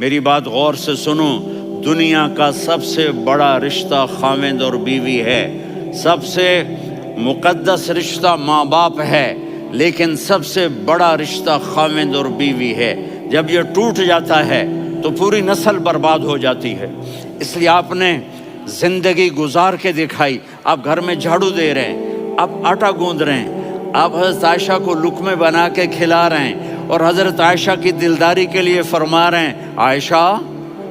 میری بات غور سے سنو، دنیا کا سب سے بڑا رشتہ خاوند اور بیوی ہے، سب سے مقدس رشتہ ماں باپ ہے، لیکن سب سے بڑا رشتہ خاوند اور بیوی ہے۔ جب یہ ٹوٹ جاتا ہے تو پوری نسل برباد ہو جاتی ہے۔ اس لیے آپ نے زندگی گزار کے دکھائی، آپ گھر میں جھاڑو دے رہے ہیں، آپ آٹا گوندھ رہے ہیں، آپ حضرت عائشہ کو لقمے بنا کے کھلا رہے ہیں، اور حضرت عائشہ کی دلداری کے لیے فرما رہے ہیں، عائشہ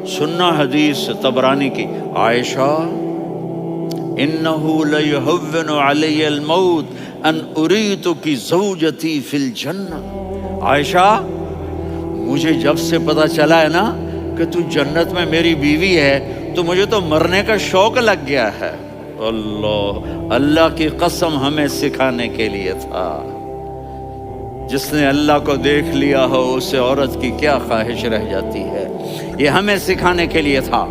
سننا حدیث طبرانی کی، عائشہ انہو لیہون علی الموت ان اریتکی زوجتی فی الجنہ، عائشہ مجھے جب سے پتا چلا ہے نا کہ تو جنت میں میری بیوی ہے تو مجھے تو مرنے کا شوق لگ گیا ہے۔ اللہ کی قسم ہمیں سکھانے کے لیے تھا، جس نے اللہ کو دیکھ لیا ہو اسے عورت کی کیا خواہش رہ جاتی ہے۔ یہ ہمیں سکھانے کے لیے تھا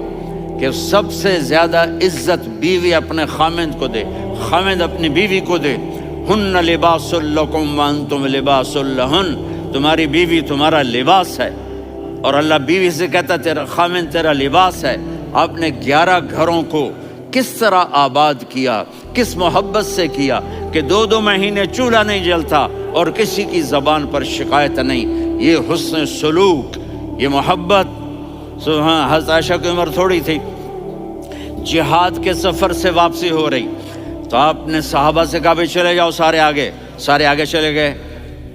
کہ سب سے زیادہ عزت بیوی اپنے خاوند کو دے، خاوند اپنی بیوی کو دے۔ ہن لباس لکم وانتم لباس لہن، تمہاری بیوی تمہارا لباس ہے، اور اللہ بیوی سے کہتا تیرا خاوند تیرا لباس ہے۔ آپ نے 11 گھروں کو کس طرح آباد کیا، کس محبت سے کیا کہ 2 مہینے چولہا نہیں جلتا اور کسی کی زبان پر شکایت نہیں۔ یہ حسن سلوک، یہ محبت۔ حضرت عائشہ کی عمر تھوڑی تھی، جہاد کے سفر سے واپسی ہو رہی، تو آپ نے صحابہ سے کہا بھی چلے جاؤ سارے آگے چلے گئے،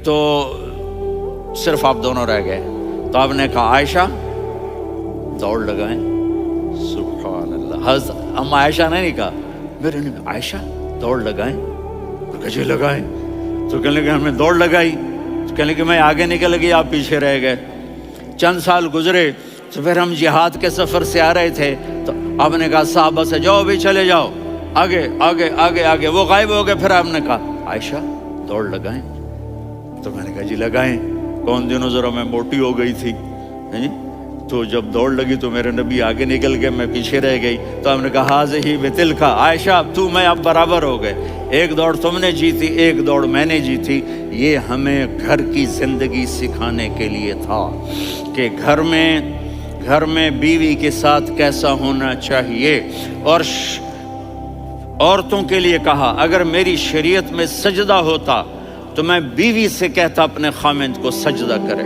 تو صرف آپ دونوں رہ گئے۔ تو آپ نے کہا عائشہ دوڑ لگائیں، سبحان اللہ۔ حضرت اما عائشہ نے نہیں کہا، میرے نے عائشہ دوڑ لگائیں، گجے لگائیں، تو کہنے لگے ہم نے دوڑ لگائی، تو کہنے لگے میں آگے نکل گئی آپ پیچھے رہ گئے۔ چند سال گزرے تو پھر ہم جہاد کے سفر سے آ رہے تھے، تو آپ نے کہا صحابہ سے جاؤ بھی چلے جاؤ آگے، وہ غائب ہو گئے۔ پھر آپ نے کہا عائشہ دوڑ لگائیں، تو میں نے کہا جی لگائیں۔ کون دنوں ذرا میں موٹی ہو گئی تھی، تو جب دوڑ لگی تو میرے نبی آگے نکل گئے، میں پیچھے رہ گئی، تو ہم نے کہا ہاذہ بتلک، عائشہ تو میں اب برابر ہو گئے، ایک دوڑ تم نے جیتی، ایک دوڑ میں نے جیتی۔ یہ ہمیں گھر کی زندگی سکھانے کے لیے تھا کہ گھر میں بیوی کے ساتھ کیسا ہونا چاہیے۔ اور عورتوں کے لیے کہا اگر میری شریعت میں سجدہ ہوتا تو میں بیوی سے کہتا اپنے خاوند کو سجدہ کرے۔